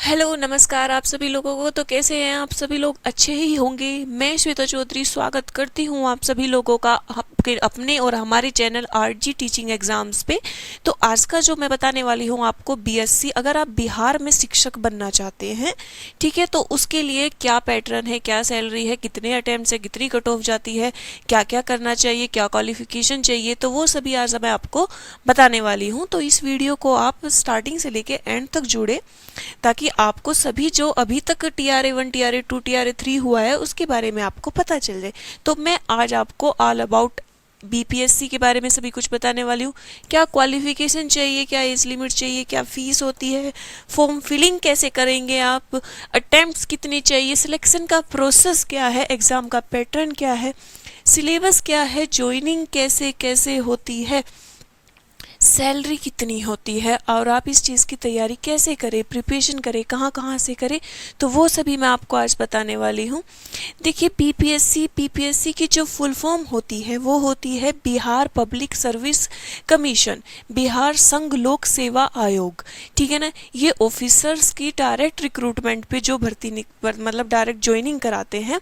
Hello नमस्कार आप सभी लोगों को। तो कैसे हैं आप सभी लोग? अच्छे ही होंगे। मैं श्वेता चौधरी स्वागत करती हूं आप सभी लोगों का आपके अपने और हमारे चैनल आरजी टीचिंग एग्जाम्स पे। तो आज का जो मैं बताने वाली हूं आपको बीएससी, अगर आप बिहार में शिक्षक बनना चाहते हैं, ठीक है, तो उसके लिए क्या पैटर्न है, क्या सैलरी है, कितने अटेम्प्ट से कितनी कट ऑफ जाती है, क्या क्या करना चाहिए, क्या क्वालिफिकेशन चाहिए, तो वो सभी आज मैं आपको बताने वाली हूँ। तो इस वीडियो को आप स्टार्टिंग से लेके एंड तक जुड़े ताकि आपको सभी जो अभी तक TRA 1 TRA 2 TRA 3 हुआ है उसके बारे में आपको पता चल जाए। तो मैं आज आपको ऑल अबाउट बीपीएससी के बारे में सभी कुछ बताने वाली हूँ। क्या क्वालिफिकेशन चाहिए, क्या एज लिमिट चाहिए, क्या फीस होती है, फॉर्म फिलिंग कैसे करेंगे आप, अटेम्प्ट्स कितने चाहिए, सिलेक्शन का प्रोसेस क्या है, एग्ज़ाम का पैटर्न क्या है, सिलेबस क्या है, ज्वाइनिंग कैसे कैसे होती है, सैलरी कितनी होती है और आप इस चीज़ की तैयारी कैसे करें, प्रिपरेशन करें, कहाँ कहाँ से करें, तो वो सभी मैं आपको आज बताने वाली हूँ। देखिए पीपीएससी की जो फुल फॉर्म होती है वो होती है Bihar public service commission, Bihar संघ लोक सेवा आयोग, ठीक है ना। ये ऑफिसर्स की डायरेक्ट रिक्रूटमेंट पे जो भर्ती मतलब डायरेक्ट ज्वाइनिंग कराते हैं।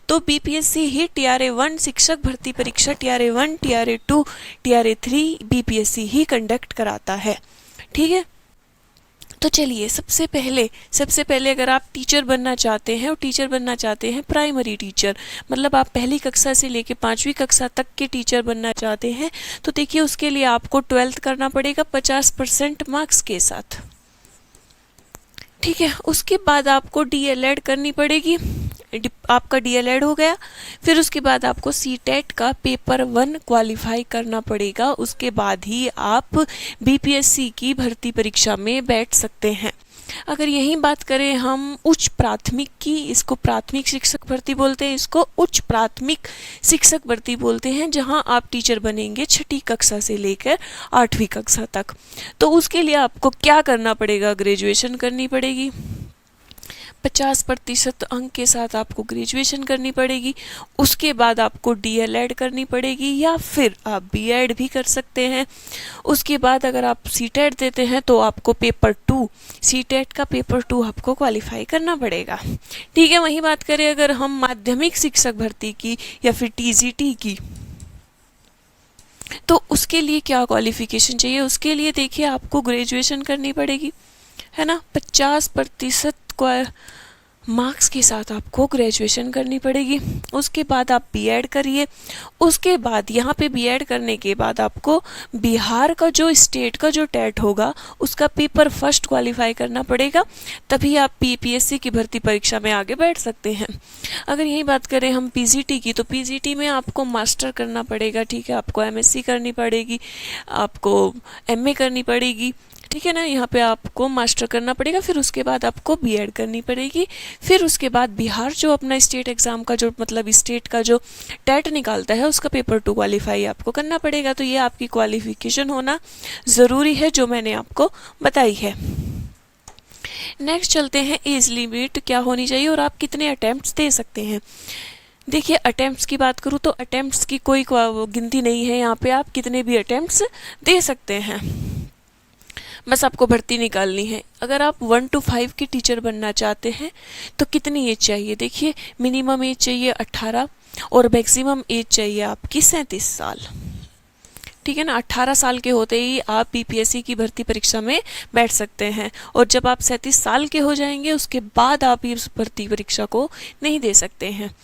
तो बीपीएससी ही TRA 1 शिक्षक भर्ती परीक्षा TRA 1 TRA 2 TRA 3 बीपीएससी ही कंडक्ट कराता है, ठीक है। तो चलिए सबसे पहले अगर आप टीचर बनना चाहते हैं और टीचर बनना चाहते हैं प्राइमरी टीचर, मतलब आप पहली कक्षा से लेके 5वीं कक्षा तक के टीचर बनना चाहते हैं, तो देखिए उसके लिए आपको 12th करना पड़ेगा 50% मार्क्स के साथ, ठीक है। उसके बाद आपको DLED करनी पड़ेगी, आपका DLED हो गया। फिर उसके बाद आपको CTET का पेपर 1 क्वालिफाई करना पड़ेगा, उसके बाद ही आप बीपीएससी की भर्ती परीक्षा में बैठ सकते हैं। अगर यही बात करें हम उच्च प्राथमिक की, इसको प्राथमिक शिक्षक भर्ती बोलते हैं, इसको उच्च प्राथमिक शिक्षक भर्ती बोलते हैं, जहां आप टीचर बनेंगे 6ठी कक्षा से लेकर 8वीं कक्षा तक। तो उसके लिए आपको क्या करना पड़ेगा? ग्रेजुएशन करनी पड़ेगी, 50% अंक के साथ आपको ग्रेजुएशन करनी पड़ेगी। उसके बाद आपको DLED करनी पड़ेगी या फिर आप BEd भी कर सकते हैं। उसके बाद अगर आप CTET देते हैं तो आपको पेपर 2, CTET का पेपर 2 आपको क्वालिफाई करना पड़ेगा, ठीक है। वहीं बात करें अगर हम माध्यमिक शिक्षक भर्ती की या फिर TGT की, तो उसके लिए क्या क्वालिफिकेशन चाहिए? उसके लिए देखिए आपको ग्रेजुएशन करनी पड़ेगी, है ना। 50% मार्क्स के साथ आपको ग्रेजुएशन करनी पड़ेगी। उसके बाद आप BEd करिए। उसके बाद यहाँ पे BEd करने के बाद आपको बिहार का जो स्टेट का जो टेट होगा उसका पेपर 1 क्वालिफाई करना पड़ेगा, तभी आप बीपीएससी की भर्ती परीक्षा में आगे बैठ सकते हैं। अगर यही बात करें हम PGT की, तो PGT में आपको मास्टर करना पड़ेगा, ठीक है। आपको MSc करनी पड़ेगी, आपको MA करनी पड़ेगी, ठीक है ना। यहाँ पे आपको मास्टर करना पड़ेगा, फिर उसके बाद आपको BEd करनी पड़ेगी। फिर उसके बाद बिहार जो अपना स्टेट एग्ज़ाम का जो मतलब स्टेट का जो टेट निकालता है उसका पेपर 2 क्वालिफाई आपको करना पड़ेगा। तो ये आपकी क्वालिफिकेशन होना ज़रूरी है जो मैंने आपको बताई है। नेक्स्ट चलते हैं एज लिमिट क्या होनी चाहिए और आप कितने अटैम्प्ट्स दे सकते हैं। देखिए अटैम्प्ट्स की बात करूँ तो अटैम्प्ट्स की कोई गिनती नहीं है, यहाँ पे आप कितने भी अटैम्प्ट्स दे सकते हैं, बस आपको भर्ती निकालनी है। अगर आप 1 to 5 की टीचर बनना चाहते हैं तो कितनी एज चाहिए? देखिए मिनिमम एज चाहिए 18 और मैक्सिमम एज चाहिए आपकी 37 साल, ठीक है ना। 18 साल के होते ही आप बीपीएससी की भर्ती परीक्षा में बैठ सकते हैं, और जब आप 37 साल के हो जाएंगे उसके बाद आप इस भर्ती परीक्षा को नहीं दे सकते हैं।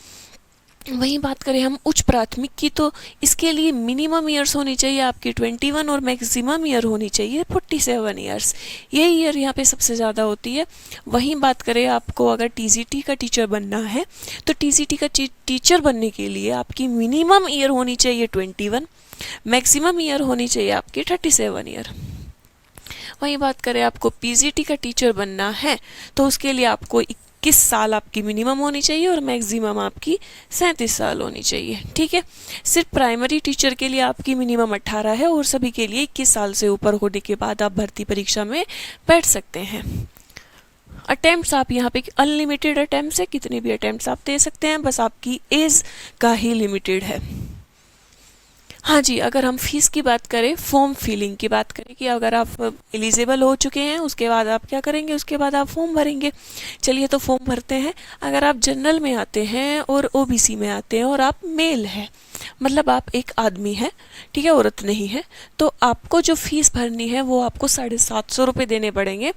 वहीं बात करें हम उच्च प्राथमिक की, तो इसके लिए मिनिमम ईयर्स होनी चाहिए आपकी 21 और मैक्सिमम ईयर होनी चाहिए 47 ईयर्स, यही ईयर यहाँ पे सबसे ज़्यादा होती है। वहीं बात करें आपको अगर TGT का टीचर बनना है तो TGT का टीचर बनने के लिए आपकी मिनिमम ईयर होनी चाहिए 21, मैक्सिमम ईयर होनी चाहिए आपकी 37 ईयर। वहीं बात करें आपको PGT का टीचर बनना है तो उसके लिए आपको 21 साल आपकी मिनिमम होनी चाहिए और मैक्सिमम आपकी 37 साल होनी चाहिए, ठीक है। सिर्फ प्राइमरी टीचर के लिए आपकी मिनिमम 18 है और सभी के लिए 21 साल से ऊपर होने के बाद आप भर्ती परीक्षा में बैठ सकते हैं। अटेम्प्ट्स आप यहाँ पे अनलिमिटेड अटेम्प्ट्स है, कितने भी अटेम्प्ट्स आप दे सकते हैं, बस आपकी एज का ही लिमिटेड है। हाँ जी, अगर हम फीस की बात करें, फॉर्म फिलिंग की बात करें कि अगर आप एलिजिबल हो चुके हैं उसके बाद आप क्या करेंगे, उसके बाद आप फॉर्म भरेंगे। चलिए तो फॉर्म भरते हैं। अगर आप जनरल में आते हैं और ओबीसी में आते हैं और आप मेल हैं, मतलब आप एक आदमी हैं, ठीक है, औरत नहीं है, तो आपको जो फीस भरनी है वो आपको 750 रुपये देने पड़ेंगे।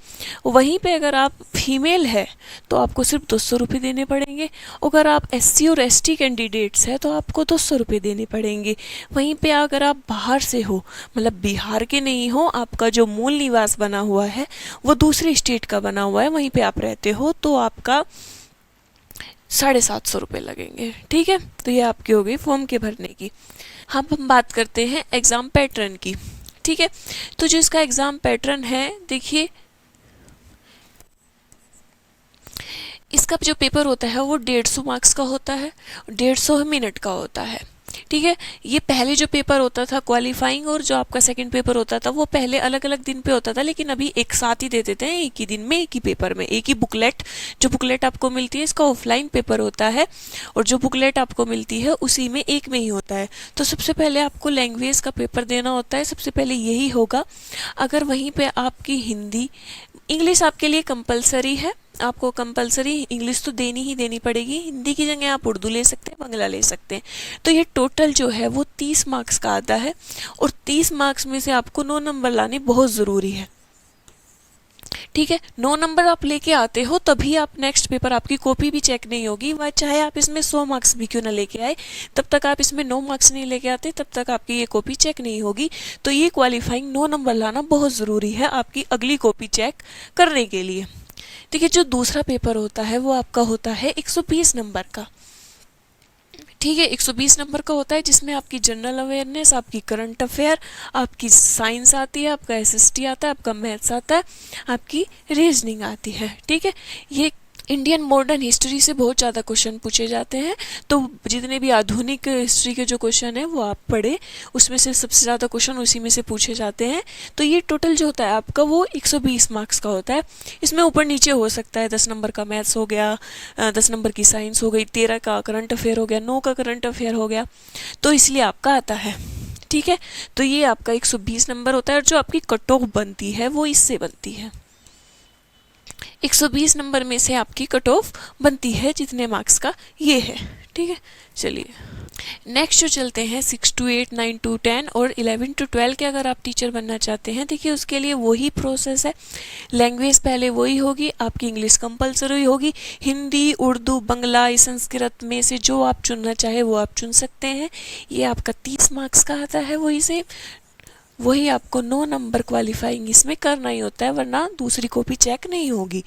वहीं पे अगर आप फीमेल है तो आपको सिर्फ 200 रुपये देने पड़ेंगे। अगर आप एससी और एसटी कैंडिडेट्स हैं तो आपको 200 रुपये देने पड़ेंगे। वहीं पे अगर आप बाहर से हो, मतलब बिहार के नहीं हो, आपका जो मूल निवास बना हुआ है वो दूसरी स्टेट का बना हुआ है, वहीं पे आप रहते हो, तो आपका 750 रुपये लगेंगे। ठीक है, तो ये आपकी हो गई फॉर्म के भरने की। हम बात करते हैं एग्ज़ाम पैटर्न की। ठीक है, तो जो इसका एग्ज़ाम पैटर्न है, देखिए इसका जो पेपर होता है वो 150 मार्क्स का होता है, 150 मिनट का होता है। ठीक है, ये पहले जो पेपर होता था क्वालिफाइंग और जो आपका सेकंड पेपर होता था वो पहले अलग अलग दिन पे होता था, लेकिन अभी एक साथ ही दे देते हैं, एक ही दिन में, एक ही पेपर में, एक ही बुकलेट। जो बुकलेट आपको मिलती है इसका ऑफलाइन पेपर होता है और जो बुकलेट आपको मिलती है उसी में एक में ही होता है। तो सबसे पहले आपको लैंग्वेज का पेपर देना होता है, सबसे पहले यही होगा। अगर वहीं पे आपकी हिंदी, इंग्लिश आपके लिए कंपलसरी है, आपको कंपलसरी इंग्लिश तो देनी ही देनी पड़ेगी। हिंदी की जगह आप उर्दू ले सकते हैं, बांग्ला ले सकते हैं। तो ये टोटल जो है वो 30 मार्क्स का आता है और 30 मार्क्स में से आपको 9 नंबर लाने बहुत ज़रूरी है। ठीक है, 9 नंबर आप लेके आते हो तभी आप नेक्स्ट पेपर, आपकी कॉपी भी चेक नहीं होगी, वह चाहे आप इसमें 100 मार्क्स भी क्यों ना लेके आए, तब तक आप इसमें 9 मार्क्स नहीं लेके आते, तब तक आपकी ये कॉपी चेक नहीं होगी। तो ये क्वालिफाइंग 9 नंबर लाना बहुत ज़रूरी है आपकी अगली कॉपी चेक करने के लिए। देखिए, जो दूसरा पेपर होता है वो आपका होता है 120 नंबर का। ठीक है, 120 नंबर का होता है जिसमें आपकी जनरल अवेयरनेस, आपकी करंट अफेयर, आपकी साइंस आती है, आपका एसएसटी आता है, आपका मैथ्स आता है, आपकी रीजनिंग आती है। ठीक है, ये इंडियन मॉडर्न हिस्ट्री से बहुत ज़्यादा क्वेश्चन पूछे जाते हैं, तो जितने भी आधुनिक हिस्ट्री के जो क्वेश्चन हैं वो आप पढ़े, उसमें से सबसे ज़्यादा क्वेश्चन उसी में से पूछे जाते हैं। तो ये टोटल जो होता है आपका वो 120 मार्क्स का होता है। इसमें ऊपर नीचे हो सकता है, 10 नंबर का मैथ्स हो गया, 10 नंबर की साइंस हो गई, 13 का करंट अफेयर हो गया, 9 का करंट अफेयर हो गया, तो इसलिए आपका आता है। ठीक है, तो ये आपका 120 नंबर होता है और जो आपकी कट ऑफ बनती है वो इससे बनती है। 120 नंबर में से आपकी कट ऑफ बनती है जितने मार्क्स का ये है। ठीक है, चलिए नेक्स्ट जो चलते हैं 6 to 8, 9 to 10 और 11 to 12 के अगर आप टीचर बनना चाहते हैं, देखिए उसके लिए वही प्रोसेस है। लैंग्वेज पहले वही होगी, आपकी इंग्लिश कंपलसरी होगी, हिंदी, उर्दू, बंगला, संस्कृत में से जो आप चुनना चाहे वो आप चुन सकते हैं। ये आपका 30 मार्क्स का आता है, वही आपको 9 नंबर क्वालिफाइंग इसमें करना ही होता है, वरना दूसरी कॉपी चेक नहीं होगी।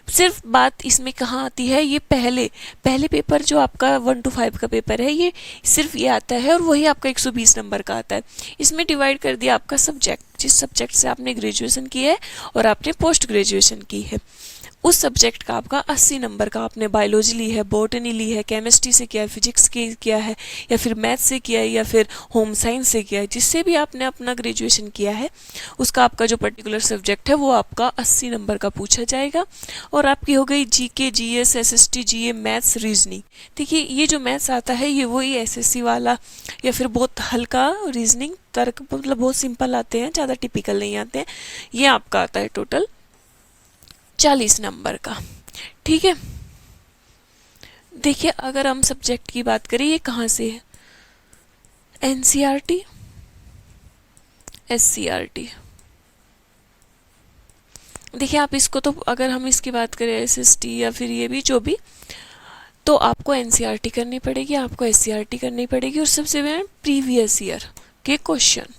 सिर्फ बात इसमें कहाँ आती है, ये पहले पेपर जो आपका 1 to 5 का पेपर है, ये सिर्फ ये आता है और वही आपका 120 नंबर का आता है। इसमें डिवाइड कर दिया आपका सब्जेक्ट, जिस सब्जेक्ट से आपने ग्रेजुएशन की है और आपने पोस्ट ग्रेजुएशन की है, उस सब्जेक्ट का आपका 80 नंबर का, आपने बायोलॉजी ली है, बॉटनी ली है, केमिस्ट्री से किया है, फिजिक्स के किया है, या फिर मैथ से किया है, या फिर होम साइंस से किया है, जिससे भी आपने अपना ग्रेजुएशन किया है उसका आपका जो पर्टिकुलर सब्जेक्ट है वो आपका 80 नंबर का पूछा जाएगा। और आपकी हो गई जीके, जीएस, एसएसटी, जीए, मैथ्स, रीजनिंग। देखिए ये जो मैथ्स आता है ये वही एसएससी वाला या फिर बहुत हल्का रीजनिंग, तर्क, मतलब बहुत सिंपल आते हैं, ज़्यादा टिपिकल नहीं आते हैं। ये आपका आता है टोटल 40 नंबर का। ठीक है, देखिए अगर हम सब्जेक्ट की बात करें, ये कहाँ से है, एनसीईआरटी, एससीईआरटी। देखिए आप इसको, तो अगर हम इसकी बात करें एसएसटी या फिर ये भी जो भी, तो आपको एनसीईआरटी करनी पड़ेगी, आपको एससीईआरटी करनी पड़ेगी और सबसे पहले प्रीवियस ईयर के क्वेश्चन।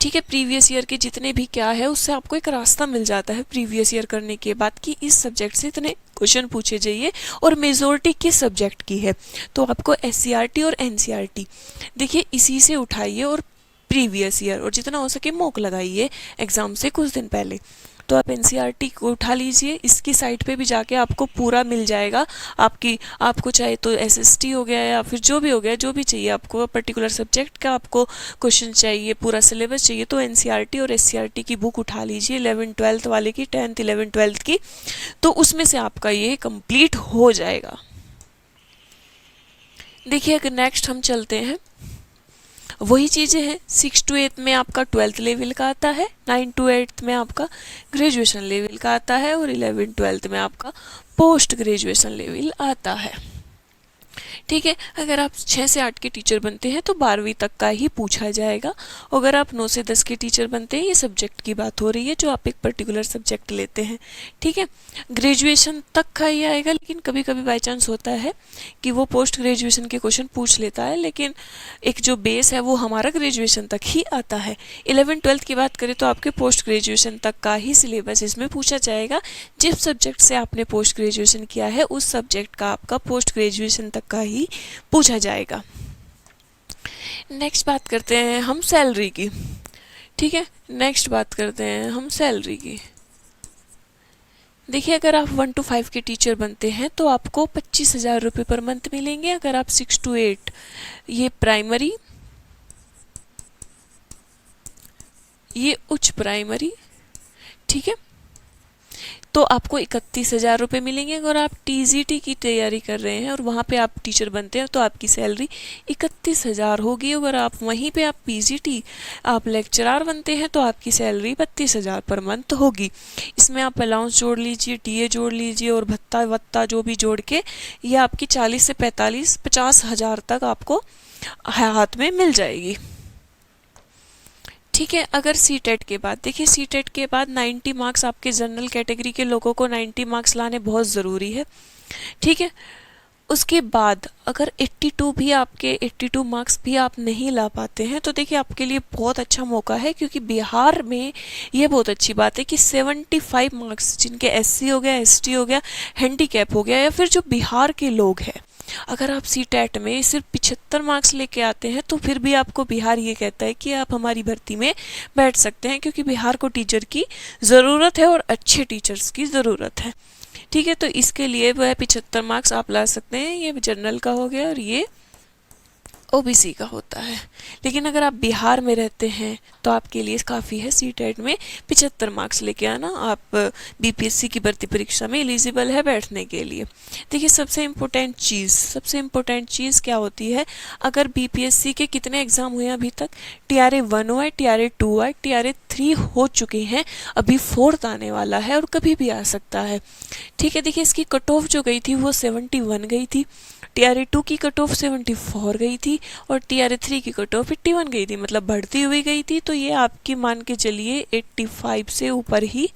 ठीक है, प्रीवियस ईयर के जितने भी क्या है उससे आपको एक रास्ता मिल जाता है प्रीवियस ईयर करने के बाद कि इस सब्जेक्ट से इतने क्वेश्चन पूछे जाइए और मेजोरिटी किस सब्जेक्ट की है। तो आपको एससीईआरटी और एनसीईआरटी देखिए इसी से उठाइए और प्रीवियस ईयर, और जितना हो सके मॉक लगाइए एग्जाम से कुछ दिन पहले। तो आप एनसीईआरटी को उठा लीजिए, इसकी साइट पे भी जाके आपको पूरा मिल जाएगा। आपको चाहे तो एसएसटी हो गया या फिर जो भी हो गया, जो भी चाहिए आपको पर्टिकुलर सब्जेक्ट का आपको क्वेश्चन चाहिए, पूरा सिलेबस चाहिए, तो एनसीईआरटी और एससीईआरटी की बुक उठा लीजिए, 11th 12th वाले की, 10th 11th 12th की, तो उसमें से आपका ये कंप्लीट हो जाएगा। देखिए अगर नेक्स्ट हम चलते हैं वही चीज़ें हैं, 6 to 8 में आपका 12th लेवल का आता है, 9 to 8 में आपका ग्रेजुएशन लेवल का आता है और 11 12th में आपका पोस्ट ग्रेजुएशन लेवल आता है। ठीक है, अगर आप 6 से 8 के टीचर बनते हैं तो 12वीं तक का ही पूछा जाएगा। अगर आप 9 से 10 के टीचर बनते हैं, ये सब्जेक्ट की बात हो रही है जो आप एक पर्टिकुलर सब्जेक्ट लेते हैं। ठीक है, ग्रेजुएशन तक का ही आएगा, लेकिन कभी कभी बाई चांस होता है कि वो पोस्ट ग्रेजुएशन के क्वेश्चन पूछ लेता है, लेकिन एक जो बेस है वो हमारा ग्रेजुएशन तक ही आता है। 11 12th की बात करें तो आपके पोस्ट ग्रेजुएशन तक का ही सिलेबस इसमें पूछा जाएगा। जिस सब्जेक्ट से आपने पोस्ट ग्रेजुएशन किया है उस सब्जेक्ट का आपका पोस्ट ग्रेजुएशन तक का ही पूछा जाएगा। नेक्स्ट बात करते हैं हम सैलरी की। ठीक है, नेक्स्ट बात करते हैं हम सैलरी की। देखिए, अगर आप 1 to 5 के टीचर बनते हैं तो आपको 25,000 रुपये पर मंथ मिलेंगे। अगर आप 6 to 8 ये प्राइमरी, ये उच्च प्राइमरी, ठीक है, तो आपको 31,000 रुपये मिलेंगे। अगर आप टीजीटी की तैयारी कर रहे हैं और वहाँ पे आप टीचर बनते हैं तो आपकी सैलरी 31,000 होगी। अगर आप वहीं पे आप पीजीटी आप लेक्चरार बनते हैं तो आपकी सैलरी 32,000 पर मंथ होगी। इसमें आप अलाउंस जोड़ लीजिए, टीए जोड़ लीजिए और भत्ता वत्ता जो भी जोड़ के ये आपकी 40 से 50,000 तक आपको हाथ में मिल जाएगी। ठीक है, अगर सीटेट के बाद, देखिए सीटेट के बाद 90 मार्क्स आपके जनरल कैटेगरी के लोगों को 90 मार्क्स लाने बहुत ज़रूरी है। ठीक है, उसके बाद अगर 82 भी आपके 82 मार्क्स भी आप नहीं ला पाते हैं तो देखिए आपके लिए बहुत अच्छा मौका है, क्योंकि बिहार में ये बहुत अच्छी बात है कि 75 मार्क्स जिनके एससी हो गया, एसटी हो गया, हैंडीकैप हो गया या फिर जो बिहार के लोग हैं, अगर आप सीटेट में सिर्फ 75 मार्क्स लेके आते हैं तो फिर भी आपको बिहार ये कहता है कि आप हमारी भर्ती में बैठ सकते हैं, क्योंकि बिहार को टीचर की ज़रूरत है और अच्छे टीचर्स की ज़रूरत है। ठीक है, तो इसके लिए वह 75 मार्क्स आप ला सकते हैं। ये जनरल का हो गया और ये ओबीसी का होता है। लेकिन अगर आप बिहार में रहते हैं तो आपके लिए काफ़ी है सीटेट में 75 मार्क्स लेके आना, आप बीपीएससी की भर्ती परीक्षा में एलिजिबल है बैठने के लिए। देखिए, सबसे इम्पोर्टेंट चीज़ क्या होती है, अगर बीपीएससी के कितने एग्ज़ाम हुए अभी तक, टीआरए 1 हुआ है, टीआरए 2 हुआ है, टीआरए 3 हो चुके हैं, अभी 4th आने वाला है और कभी भी आ सकता है। ठीक है, देखिए इसकी कट ऑफ जो गई थी वो 71 गई थी, टीआरए 2 की कट ऑफ 74 गई थी और टीआरए 3 की कट ऑफ 81 गई थी, मतलब बढ़ती हुई गई थी। तो ये आपकी मान के चलिए 85 से ऊपर ही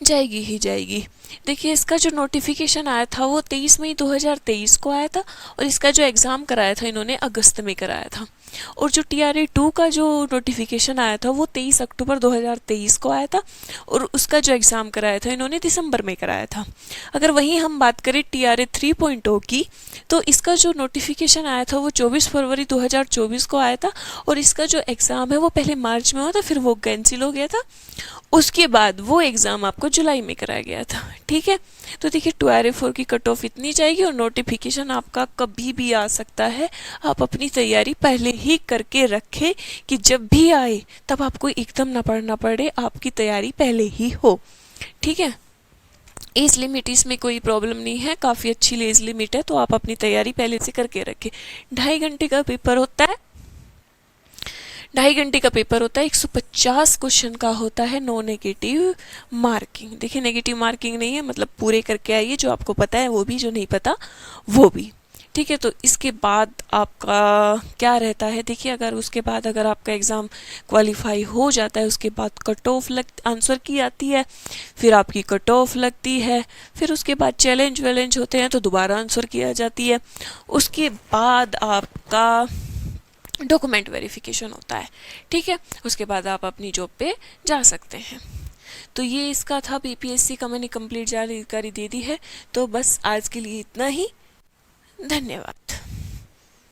जाएगी। देखिए, इसका जो नोटिफिकेशन आया था वो 23 मई 2023 को आया था और इसका जो एग्ज़ाम कराया था इन्होंने अगस्त में कराया था। और जो टीआरए 2 का जो नोटिफिकेशन आया था वो 23 अक्टूबर 2023 को आया था और उसका जो एग्ज़ाम कराया था इन्होंने दिसंबर में कराया था। अगर वहीं हम बात करें टीआरए 3.0 की, तो इसका जो नोटिफिकेशन आया था वो 24 फरवरी 2024 को आया था और इसका जो एग्ज़ाम है वो पहले मार्च में हुआ था, फिर वो कैंसिल हो गया था। उसके बाद वो एग्ज़ाम आपको जुलाई में कराया गया था। ठीक है, तो देखिए टीआरए 4 की कट ऑफ इतनी जाएगी और नोटिफिकेशन आपका कभी भी आ सकता है। आप अपनी तैयारी पहले ही करके रखें कि जब भी आए तब आपको एकदम ना पढ़ना पड़े, आपकी तैयारी पहले ही हो। ठीक है, एज लिमिट इसमें कोई प्रॉब्लम नहीं है, काफ़ी अच्छी एज लिमिट है, तो आप अपनी तैयारी पहले से करके रखें। 2.5 घंटे का पेपर होता है, 2.5 घंटे का पेपर होता है, 150 क्वेश्चन का होता है, नो नेगेटिव मार्किंग। देखिए, नेगेटिव मार्किंग नहीं है, मतलब पूरे करके आइए, जो आपको पता है वो भी, जो नहीं पता वो भी। ठीक है, तो इसके बाद आपका क्या रहता है, देखिए अगर उसके बाद अगर आपका एग्ज़ाम क्वालिफाई हो जाता है उसके बाद कट ऑफ आंसर की आती है, फिर आपकी कट ऑफ लगती है, फिर उसके बाद चैलेंज होते हैं तो दोबारा आंसर की आ जाती है। उसके बाद आपका डॉक्यूमेंट वेरिफिकेशन होता है। ठीक है, उसके बाद आप अपनी जॉब पे जा सकते हैं। तो ये इसका था, बीपीएससी का मैंने कंप्लीट जानकारी दे दी है। तो बस आज के लिए इतना ही, धन्यवाद।